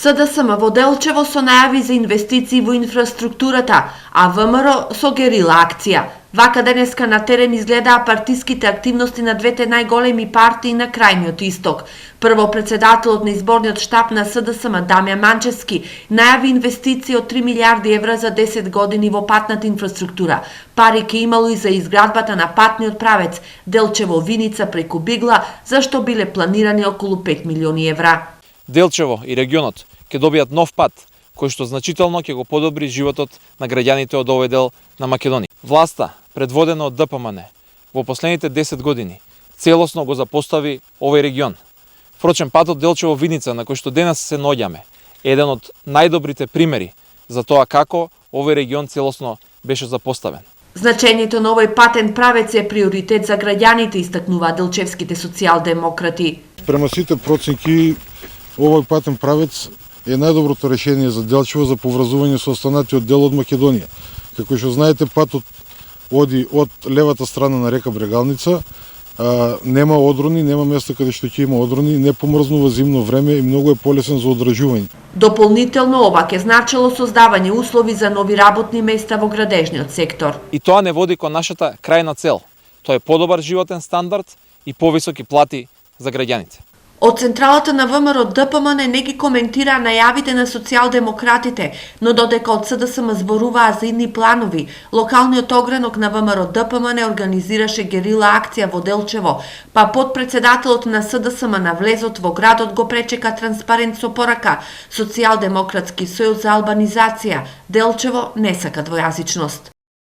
СДСМ во Делчево со најави за инвестиции во инфраструктурата, а ВМРО со герила акција. Вака денеска на терен изгледаа партиските активности на двете најголеми партии на крајниот исток. Прво, председателот на изборниот штаб на СДСМ Дамјан Манчевски најави инвестиции од 3 милиарди евра за 10 години во патната инфраструктура. Пари ке имало и за изградбата на патниот правец Делчево-Виница преку Бигла, за што биле планирани околу 5 милиони евра. Делчево и регионот ќе добијат нов пат, кој што значително ќе го подобри животот на граѓаните од овој дел на Македонија. Власта, предводена од ДПМН, во последните 10 години целосно го запостави овој регион. Впрочем, патот Делчево-Виница, на кој што денес се наоѓаме, е еден од најдобрите примери за тоа како овој регион целосно беше запоставен. Значењето на овој патен правец е приоритет за граѓаните, истакнуваат делчевските социјалдемократи. Према сите проценки, овој патен правец е најдоброто решение за Делчево за поврзување со останатиот дел од Македонија. Како што знаете, патот оди од левата страна на река Брегалница, нема одрони, нема место каде што ќе има одрони, не помрзнува зимно време и многу е полесен за одржување. Дополнително ова ќе значило создавање услови за нови работни места во градежниот сектор. И тоа не води кон нашата крајна цел. Тоа е подобар животен стандард и повисоки плати за граѓаните. Од централата на ВМРО ДПМН не ги коментираа најавите на социјалдемократите, но додека од СДСМ зборуваа за идни планови, локалниот огранок на ВМРО ДПМН организираше герила акција во Делчево, па подпредседателот на СДСМ на влезот во градот го пречека транспарент со порака Социјалдемократски сојуз за албанизација. Делчево не сака двојазичност.